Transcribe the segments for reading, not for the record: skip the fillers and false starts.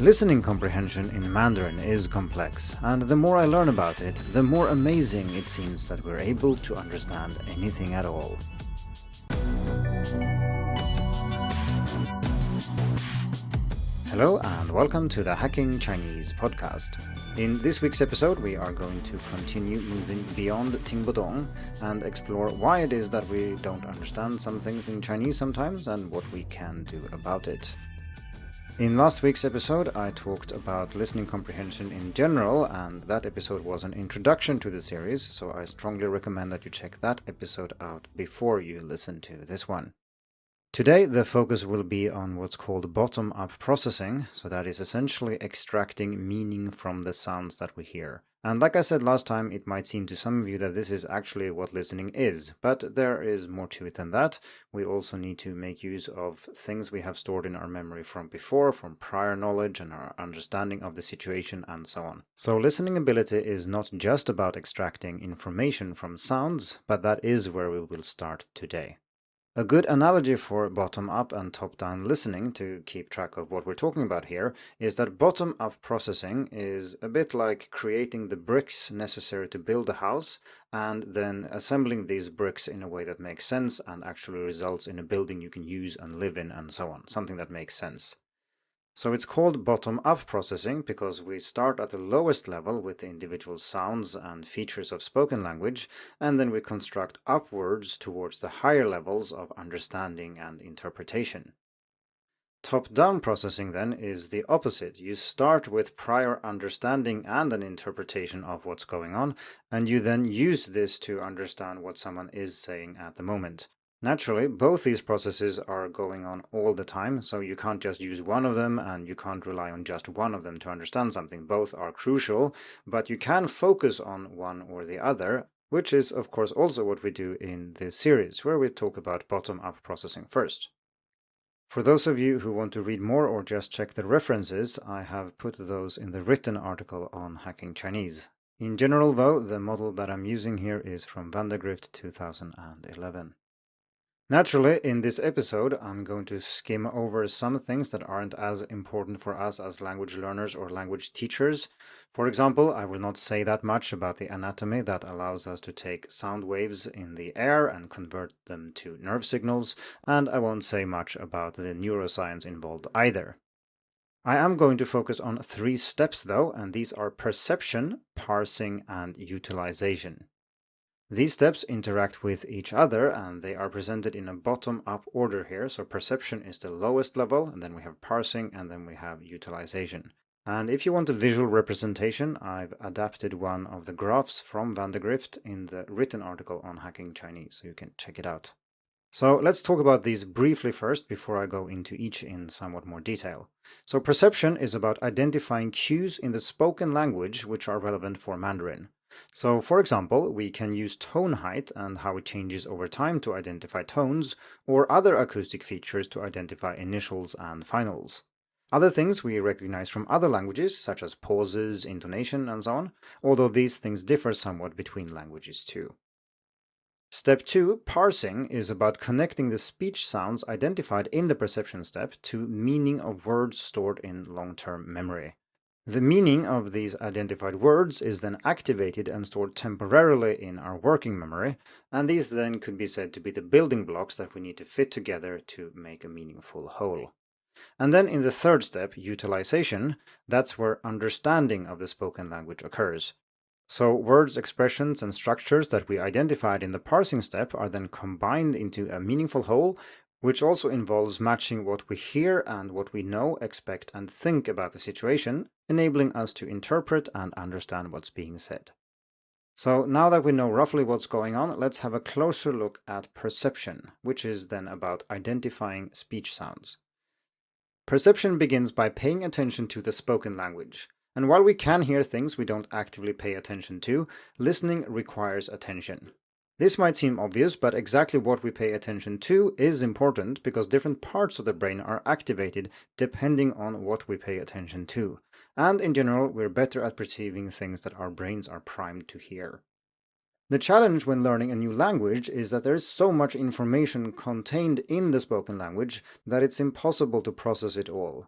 Listening comprehension in Mandarin is complex, and the more I learn about it, the more amazing it seems that we're able to understand anything at all. Hello and welcome to the Hacking Chinese podcast. In this week's episode, we are going to continue moving beyond tīng, dǒng and explore why it is that we don't understand some things in Chinese sometimes and what we can do about it. In last week's episode, I talked about listening comprehension in general, and that episode was an introduction to the series, so I strongly recommend that you check that episode out before you listen to this one. Today, the focus will be on what's called bottom-up processing, so that is essentially extracting meaning from the sounds that we hear. And like I said last time, it might seem to some of you that this is actually what listening is, but there is more to it than that. We also need to make use of things we have stored in our memory from before, from prior knowledge and our understanding of the situation and so on. So listening ability is not just about extracting information from sounds, but that is where we will start today. A good analogy for bottom-up and top-down listening, to keep track of what we're talking about here, is that bottom-up processing is a bit like creating the bricks necessary to build a house and then assembling these bricks in a way that makes sense and actually results in a building you can use and live in and so on, something that makes sense. So it's called bottom-up processing because we start at the lowest level with the individual sounds and features of spoken language, and then we construct upwards towards the higher levels of understanding and interpretation. Top-down processing then is the opposite. You start with prior understanding and an interpretation of what's going on, and you then use this to understand what someone is saying at the moment. Naturally, both these processes are going on all the time, so you can't just use one of them and you can't rely on just one of them to understand something. Both are crucial, but you can focus on one or the other, which is of course also what we do in this series, where we talk about bottom-up processing first. For those of you who want to read more or just check the references, I have put those in the written article on Hacking Chinese. In general though, the model that I'm using here is from Vandergrift 2011. Naturally, in this episode, I'm going to skim over some things that aren't as important for us as language learners or language teachers. For example, I will not say that much about the anatomy that allows us to take sound waves in the air and convert them to nerve signals, and I won't say much about the neuroscience involved either. I am going to focus on 3 steps though, and these are perception, parsing, and utilization. These steps interact with each other and they are presented in a bottom-up order here. So perception is the lowest level, and then we have parsing, and then we have utilization. And if you want a visual representation, I've adapted one of the graphs from Vandergrift in the written article on Hacking Chinese, so you can check it out. So let's talk about these briefly first before I go into each in somewhat more detail. So perception is about identifying cues in the spoken language which are relevant for Mandarin. So, for example, we can use tone height and how it changes over time to identify tones, or other acoustic features to identify initials and finals. Other things we recognize from other languages, such as pauses, intonation, and so on, although these things differ somewhat between languages too. Step 2, parsing, is about connecting the speech sounds identified in the perception step to meaning of words stored in long-term memory. The meaning of these identified words is then activated and stored temporarily in our working memory, and these then could be said to be the building blocks that we need to fit together to make a meaningful whole. And then in the third step, utilization, that's where understanding of the spoken language occurs. So words, expressions, and structures that we identified in the parsing step are then combined into a meaningful whole, which also involves matching what we hear and what we know, expect, and think about the situation, enabling us to interpret and understand what's being said. So now that we know roughly what's going on, let's have a closer look at perception, which is then about identifying speech sounds. Perception begins by paying attention to the spoken language. And while we can hear things we don't actively pay attention to, listening requires attention. This might seem obvious, but exactly what we pay attention to is important because different parts of the brain are activated depending on what we pay attention to. And in general, we're better at perceiving things that our brains are primed to hear. The challenge when learning a new language is that there is so much information contained in the spoken language that it's impossible to process it all.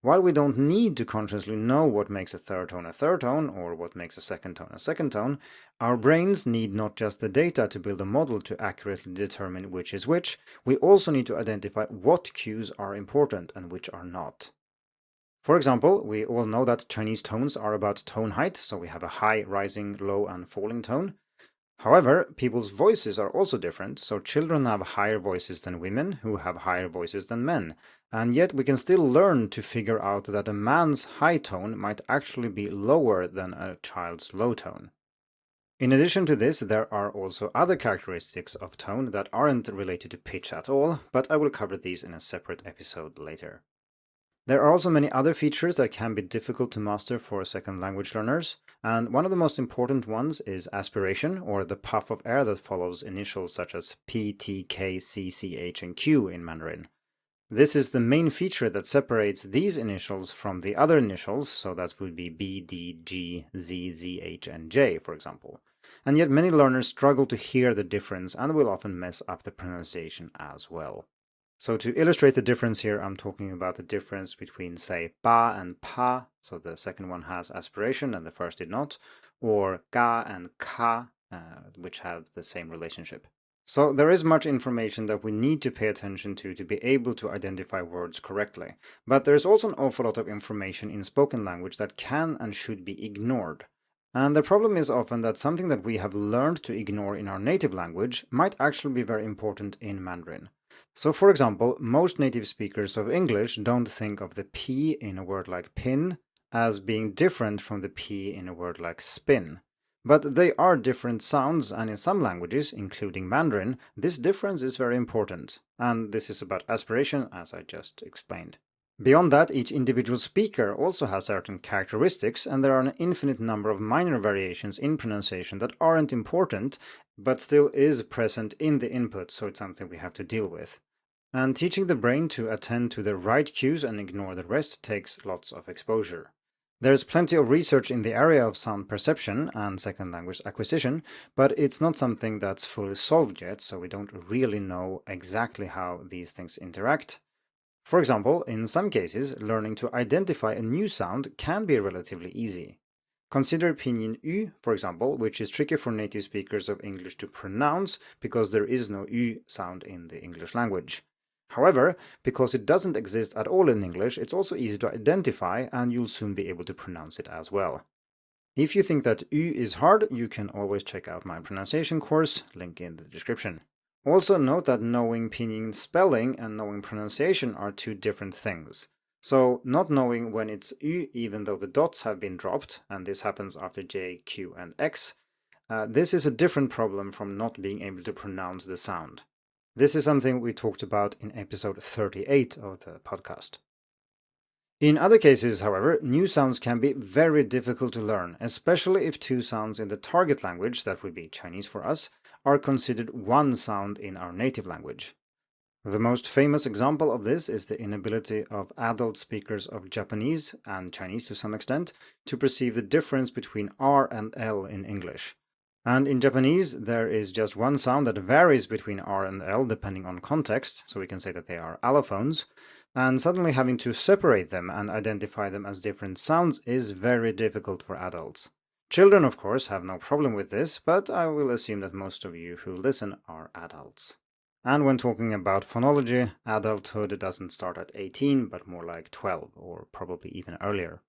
While we don't need to consciously know what makes a third tone, or what makes a second tone, our brains need not just the data to build a model to accurately determine which is which, we also need to identify what cues are important and which are not. For example, we all know that Chinese tones are about tone height, so we have a high, rising, low, and falling tone. However, people's voices are also different, so children have higher voices than women, who have higher voices than men, and yet we can still learn to figure out that a man's high tone might actually be lower than a child's low tone. In addition to this, there are also other characteristics of tone that aren't related to pitch at all, but I will cover these in a separate episode later. There are also many other features that can be difficult to master for second language learners, and one of the most important ones is aspiration, or the puff of air that follows initials such as P, T, K, C, C, H, and Q in Mandarin. This is the main feature that separates these initials from the other initials, so that would be B, D, G, Z, Z, H, and J, for example. And yet many learners struggle to hear the difference and will often mess up the pronunciation as well. So to illustrate the difference here, I'm talking about the difference between, say, ba and pa, so the second one has aspiration and the first did not, or ga and ka, which have the same relationship. So there is much information that we need to pay attention to be able to identify words correctly, but there's also an awful lot of information in spoken language that can and should be ignored. And the problem is often that something that we have learned to ignore in our native language might actually be very important in Mandarin. So for example, most native speakers of English don't think of the P in a word like pin as being different from the P in a word like spin. But they are different sounds, and in some languages, including Mandarin, this difference is very important. And this is about aspiration, as I just explained. Beyond that, each individual speaker also has certain characteristics, and there are an infinite number of minor variations in pronunciation that aren't important, but still is present in the input, so it's something we have to deal with. And teaching the brain to attend to the right cues and ignore the rest takes lots of exposure. There's plenty of research in the area of sound perception and second language acquisition, but it's not something that's fully solved yet, so we don't really know exactly how these things interact. For example, in some cases, learning to identify a new sound can be relatively easy. Consider pinyin U, for example, which is tricky for native speakers of English to pronounce because there is no U sound in the English language. However, because it doesn't exist at all in English, it's also easy to identify, and you'll soon be able to pronounce it as well. If you think that U is hard, you can always check out my pronunciation course, link in the description. Also note that knowing pinyin spelling and knowing pronunciation are two different things. So not knowing when it's U even though the dots have been dropped, and this happens after J, Q, and X, this is a different problem from not being able to pronounce the sound. This is something we talked about in episode 38 of the podcast. In other cases, however, new sounds can be very difficult to learn, especially if two sounds in the target language, that would be Chinese for us, are considered one sound in our native language. The most famous example of this is the inability of adult speakers of Japanese, and Chinese to some extent, to perceive the difference between R and L in English. And in Japanese, there is just one sound that varies between R and L depending on context, so we can say that they are allophones, and suddenly having to separate them and identify them as different sounds is very difficult for adults. Children, of course, have no problem with this, but I will assume that most of you who listen are adults. And when talking about phonology, adulthood doesn't start at 18, but more like 12, or probably even earlier.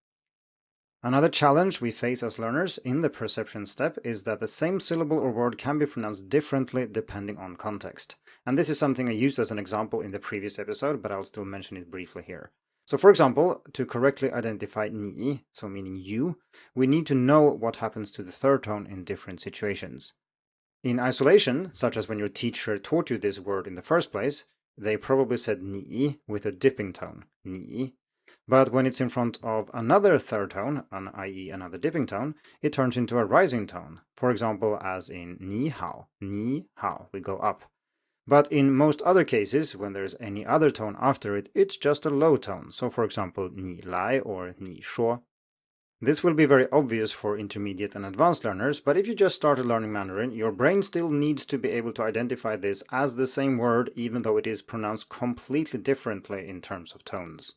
Another challenge we face as learners in the perception step is that the same syllable or word can be pronounced differently depending on context. And this is something I used as an example in the previous episode, but I'll still mention it briefly here. So for example, to correctly identify ni, so meaning you, we need to know what happens to the third tone in different situations. In isolation, such as when your teacher taught you this word in the first place, they probably said ni with a dipping tone, ni. But when it's in front of another third tone, i.e. another dipping tone, it turns into a rising tone. For example, as in ni hao, we go up. But in most other cases, when there's any other tone after it, it's just a low tone. So for example, ni lai or ni shuo. This will be very obvious for intermediate and advanced learners, but if you just started learning Mandarin, your brain still needs to be able to identify this as the same word, even though it is pronounced completely differently in terms of tones.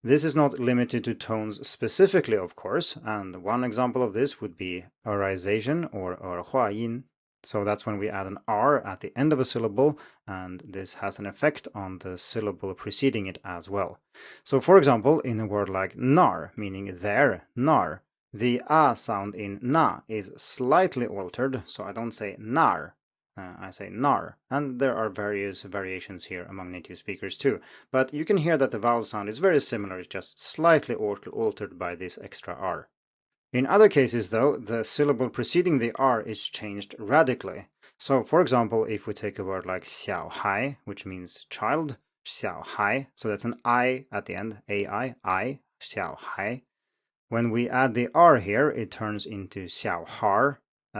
This is not limited to tones specifically, of course, and one example of this would be erization or erhuayin. So that's when we add an R at the end of a syllable, and this has an effect on the syllable preceding it as well. So for example, in a word like nar, meaning there, nar, the A sound in na is slightly altered, so I don't say nar, I say nar, and there are various variations here among native speakers too, but you can hear that the vowel sound is very similar, it's just slightly altered by this extra R. In other cases though, the syllable preceding the R is changed radically. So for example, if we take a word like xiao hai, which means child, xiao hai, so that's an I at the end, I, xiao hai. When we add the R here, it turns into xiao har.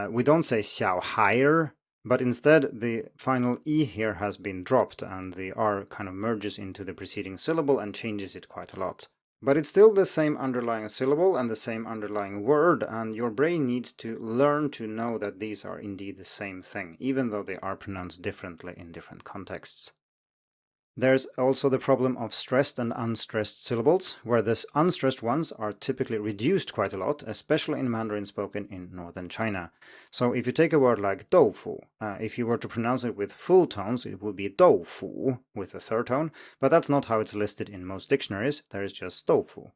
We don't say xiao haier, but instead the final E here has been dropped and the R kind of merges into the preceding syllable and changes it quite a lot. But it's still the same underlying syllable and the same underlying word, and your brain needs to learn to know that these are indeed the same thing, even though they are pronounced differently in different contexts. There's also the problem of stressed and unstressed syllables, where the unstressed ones are typically reduced quite a lot, especially in Mandarin spoken in northern China. So if you take a word like doufu, if you were to pronounce it with full tones, it would be doufu with a third tone, but that's not how it's listed in most dictionaries, there is just doufu.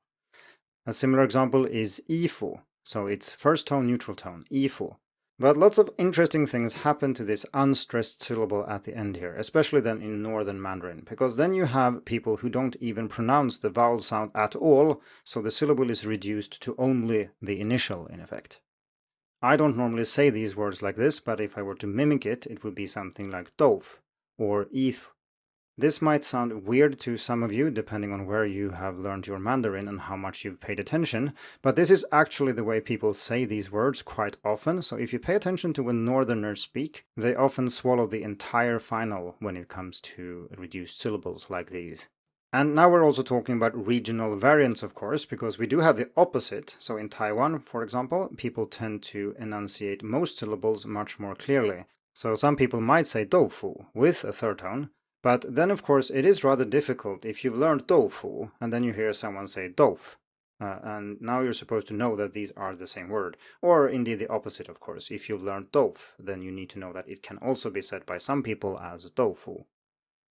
A similar example is ifu, so it's first tone neutral tone, ifu. But lots of interesting things happen to this unstressed syllable at the end here, especially then in northern Mandarin, because then you have people who don't even pronounce the vowel sound at all, so the syllable is reduced to only the initial in effect. I don't normally say these words like this, but if I were to mimic it, it would be something like dof or if. This might sound weird to some of you, depending on where you have learned your Mandarin and how much you've paid attention, but this is actually the way people say these words quite often, so if you pay attention to when northerners speak, they often swallow the entire final when it comes to reduced syllables like these. And now we're also talking about regional variants, of course, because we do have the opposite. So in Taiwan, for example, people tend to enunciate most syllables much more clearly. So some people might say doufu with a third tone, but then, of course, it is rather difficult if you've learned doufu and then you hear someone say douf. And now you're supposed to know that these are the same word. Or indeed the opposite, of course. If you've learned douf, then you need to know that it can also be said by some people as doufu.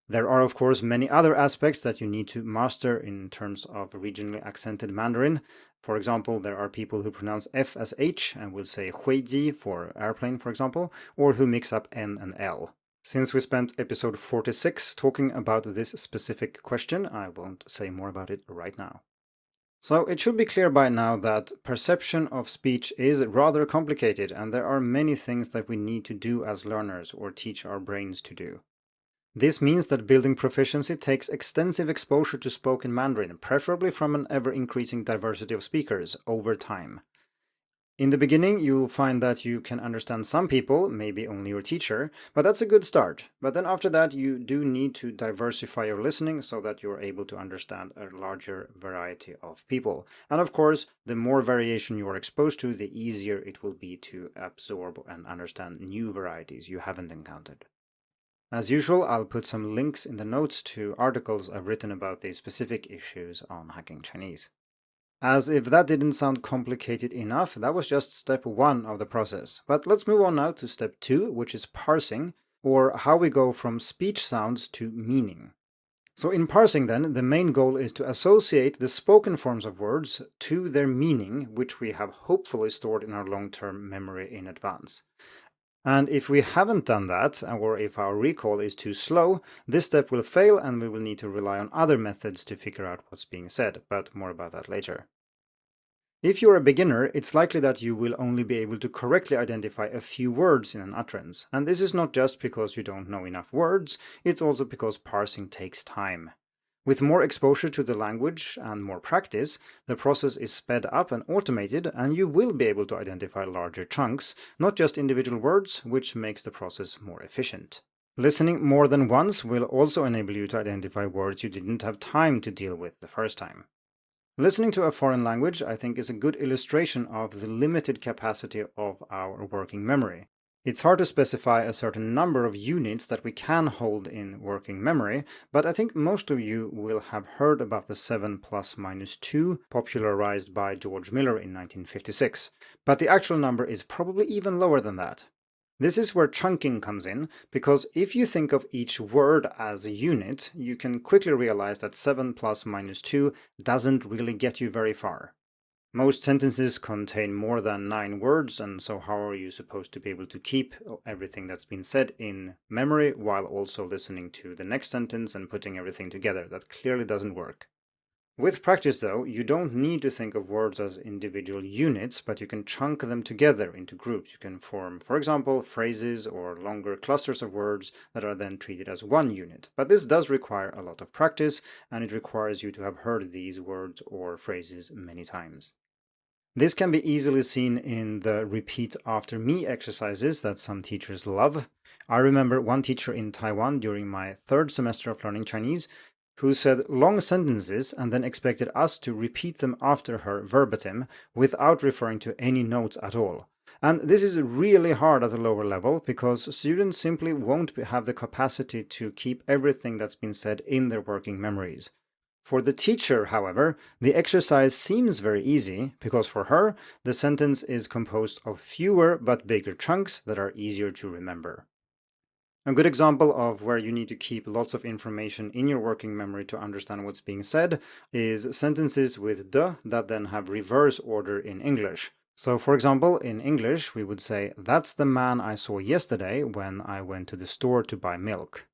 There are, of course, many other aspects that you need to master in terms of regionally accented Mandarin. For example, there are people who pronounce F as H and will say huiji for airplane, for example, or who mix up N and L. Since we spent episode 46 talking about this specific question, I won't say more about it right now. So it should be clear by now that perception of speech is rather complicated, and there are many things that we need to do as learners or teach our brains to do. This means that building proficiency takes extensive exposure to spoken Mandarin, preferably from an ever-increasing diversity of speakers over time. In the beginning, you'll find that you can understand some people, maybe only your teacher, but that's a good start. But then after that, you do need to diversify your listening so that you're able to understand a larger variety of people. And of course, the more variation you are exposed to, the easier it will be to absorb and understand new varieties you haven't encountered. As usual, I'll put some links in the notes to articles I've written about these specific issues on Hacking Chinese. As if that didn't sound complicated enough, that was just step 1 of the process. But let's move on now to step 2, which is parsing, or how we go from speech sounds to meaning. So in parsing then, the main goal is to associate the spoken forms of words to their meaning, which we have hopefully stored in our long-term memory in advance. And if we haven't done that, or if our recall is too slow, this step will fail and we will need to rely on other methods to figure out what's being said, but more about that later. If you're a beginner, it's likely that you will only be able to correctly identify a few words in an utterance, and this is not just because you don't know enough words, it's also because parsing takes time. With more exposure to the language and more practice, the process is sped up and automated, and you will be able to identify larger chunks, not just individual words, which makes the process more efficient. Listening more than once will also enable you to identify words you didn't have time to deal with the first time. Listening to a foreign language, I think, is a good illustration of the limited capacity of our working memory. It's hard to specify a certain number of units that we can hold in working memory, but I think most of you will have heard about the 7 plus minus 2 popularized by George Miller in 1956, but the actual number is probably even lower than that. This is where chunking comes in, because if you think of each word as a unit, you can quickly realize that 7 plus minus 2 doesn't really get you very far. Most sentences contain more than 9 words, and so how are you supposed to be able to keep everything that's been said in memory while also listening to the next sentence and putting everything together? That clearly doesn't work. With practice, though, you don't need to think of words as individual units, but you can chunk them together into groups. You can form, for example, phrases or longer clusters of words that are then treated as one unit. But this does require a lot of practice, and it requires you to have heard these words or phrases many times. This can be easily seen in the repeat after me exercises that some teachers love. I remember one teacher in Taiwan during my 3rd semester of learning Chinese who said long sentences and then expected us to repeat them after her verbatim without referring to any notes at all. And this is really hard at the lower level because students simply won't have the capacity to keep everything that's been said in their working memories. For the teacher, however, the exercise seems very easy because for her, the sentence is composed of fewer but bigger chunks that are easier to remember. A good example of where you need to keep lots of information in your working memory to understand what's being said is sentences with de that then have reverse order in English. So, for example, in English, we would say, "That's the man I saw yesterday when I went to the store to buy milk."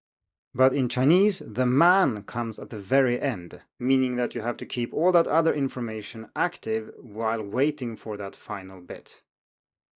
But in Chinese, the man comes at the very end, meaning that you have to keep all that other information active while waiting for that final bit.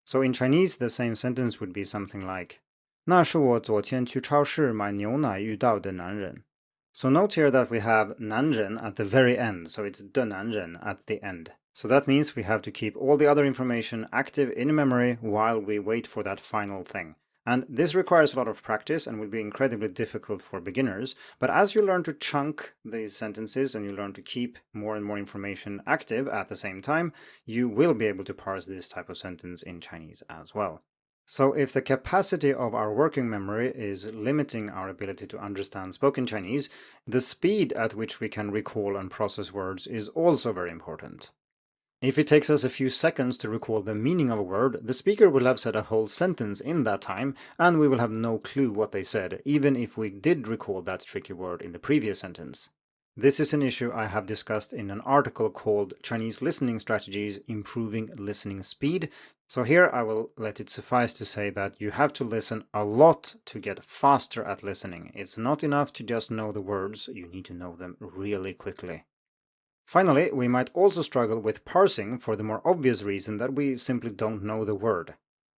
So in Chinese, the same sentence would be something like, 那是我昨天去超市买牛奶遇到的男人. So note here that we have 男人 at the very end, so it's 的男人 at the end. So that means we have to keep all the other information active in memory while we wait for that final thing. And this requires a lot of practice and will be incredibly difficult for beginners, but as you learn to chunk these sentences and you learn to keep more and more information active at the same time, you will be able to parse this type of sentence in Chinese as well. So if the capacity of our working memory is limiting our ability to understand spoken Chinese, the speed at which we can recall and process words is also very important. If it takes us a few seconds to recall the meaning of a word, the speaker will have said a whole sentence in that time, and we will have no clue what they said, even if we did recall that tricky word in the previous sentence. This is an issue I have discussed in an article called Chinese Listening Strategies Improving Listening Speed, so here I will let it suffice to say that you have to listen a lot to get faster at listening. It's not enough to just know the words, you need to know them really quickly. Finally, we might also struggle with parsing for the more obvious reason that we simply don't know the word.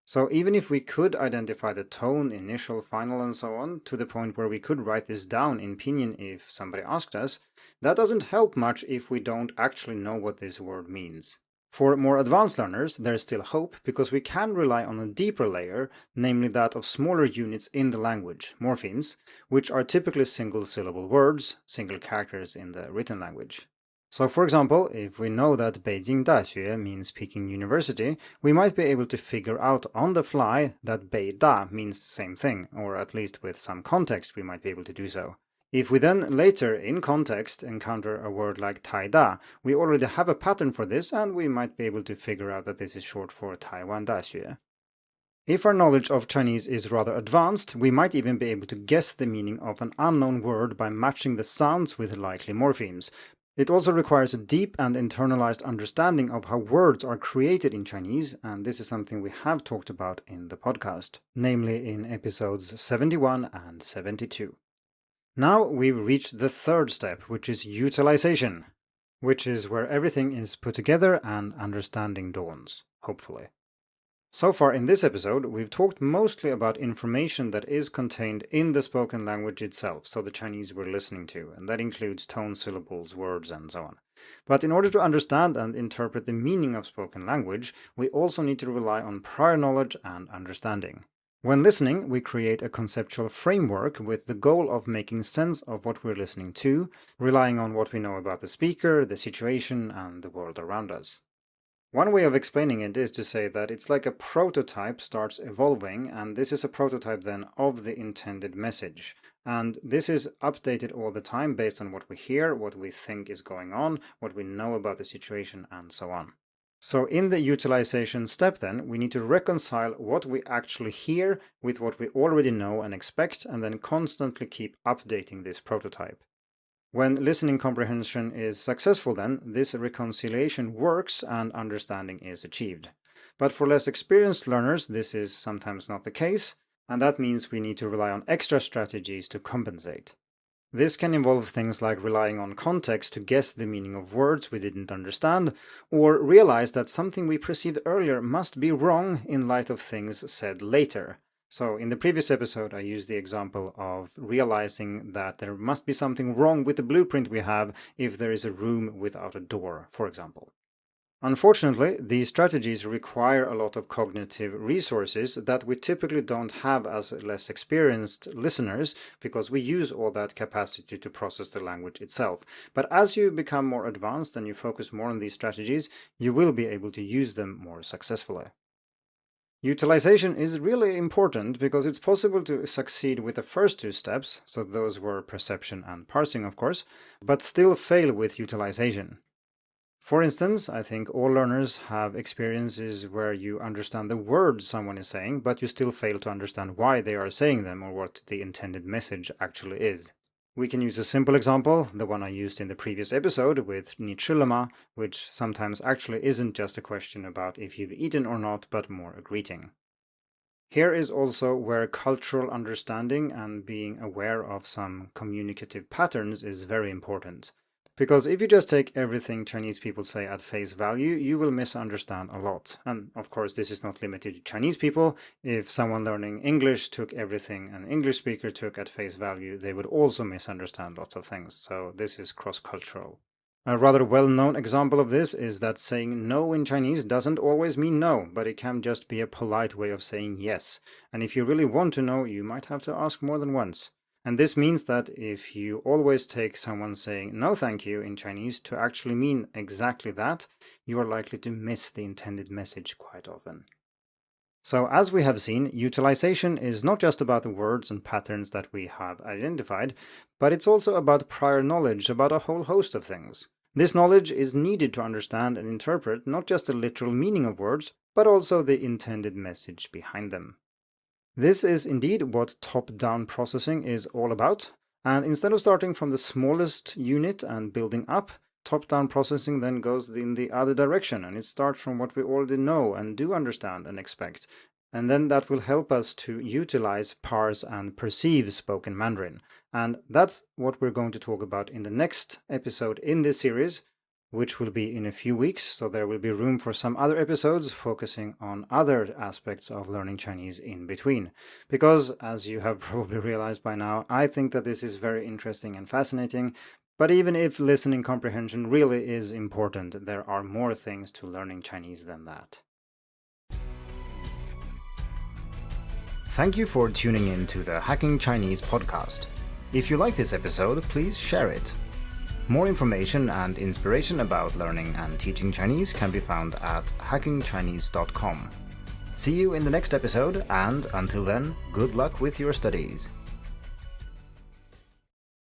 So even if we could identify the tone, initial, final, and so on, to the point where we could write this down in pinyin if somebody asked us, that doesn't help much if we don't actually know what this word means. For more advanced learners, there is still hope because we can rely on a deeper layer, namely that of smaller units in the language, morphemes, which are typically single-syllable words, single characters in the written language. So for example, if we know that Beijing Daxue means Peking University, we might be able to figure out on the fly that Beida means the same thing, or at least with some context we might be able to do so. If we then later, in context, encounter a word like Taida, we already have a pattern for this and we might be able to figure out that this is short for Taiwan Daxue. If our knowledge of Chinese is rather advanced, we might even be able to guess the meaning of an unknown word by matching the sounds with likely morphemes. It also requires a deep and internalized understanding of how words are created in Chinese, and this is something we have talked about in the podcast, namely in episodes 71 and 72. Now we've reached the 3rd step, which is utilization, which is where everything is put together and understanding dawns, hopefully. So far in this episode, we've talked mostly about information that is contained in the spoken language itself, so the Chinese we're listening to, and that includes tone, syllables, words, and so on. But in order to understand and interpret the meaning of spoken language, we also need to rely on prior knowledge and understanding. When listening, we create a conceptual framework with the goal of making sense of what we're listening to, relying on what we know about the speaker, the situation, and the world around us. One way of explaining it is to say that it's like a prototype starts evolving, and this is a prototype then of the intended message. And this is updated all the time based on what we hear, what we think is going on, what we know about the situation, and so on. So in the utilization step then, we need to reconcile what we actually hear with what we already know and expect, and then constantly keep updating this prototype. When listening comprehension is successful then, this reconciliation works and understanding is achieved. But for less experienced learners, this is sometimes not the case, and that means we need to rely on extra strategies to compensate. This can involve things like relying on context to guess the meaning of words we didn't understand, or realize that something we perceived earlier must be wrong in light of things said later. So in the previous episode, I used the example of realizing that there must be something wrong with the blueprint we have if there is a room without a door, for example. Unfortunately, these strategies require a lot of cognitive resources that we typically don't have as less experienced listeners, because we use all that capacity to process the language itself. But as you become more advanced and you focus more on these strategies, you will be able to use them more successfully. Utilization is really important because it's possible to succeed with the first two steps, so those were perception and parsing of course, but still fail with utilization. For instance, I think all learners have experiences where you understand the words someone is saying, but you still fail to understand why they are saying them or what the intended message actually is. We can use a simple example, the one I used in the previous episode with 你吃了吗, which sometimes actually isn't just a question about if you've eaten or not, but more a greeting. Here is also where cultural understanding and being aware of some communicative patterns is very important. Because if you just take everything Chinese people say at face value, you will misunderstand a lot. And of course, this is not limited to Chinese people. If someone learning English took everything an English speaker took at face value, they would also misunderstand lots of things. So this is cross-cultural. A rather well-known example of this is that saying no in Chinese doesn't always mean no, but it can just be a polite way of saying yes. And if you really want to know, you might have to ask more than once. And this means that if you always take someone saying no thank you in Chinese to actually mean exactly that, you are likely to miss the intended message quite often. So as we have seen, utilization is not just about the words and patterns that we have identified, but it's also about prior knowledge about a whole host of things. This knowledge is needed to understand and interpret not just the literal meaning of words, but also the intended message behind them. This is indeed what top-down processing is all about, and instead of starting from the smallest unit and building up, top-down processing then goes in the other direction, and it starts from what we already know and do understand and expect, and then that will help us to utilize, parse, and perceive spoken Mandarin. And that's what we're going to talk about in the next episode in this series, which will be in a few weeks, so there will be room for some other episodes focusing on other aspects of learning Chinese in between. Because, as you have probably realized by now, I think that this is very interesting and fascinating, but even if listening comprehension really is important, there are more things to learning Chinese than that. Thank you for tuning in to the Hacking Chinese podcast. If you like this episode, please share it. More information and inspiration about learning and teaching Chinese can be found at hackingchinese.com. See you in the next episode, and until then, good luck with your studies.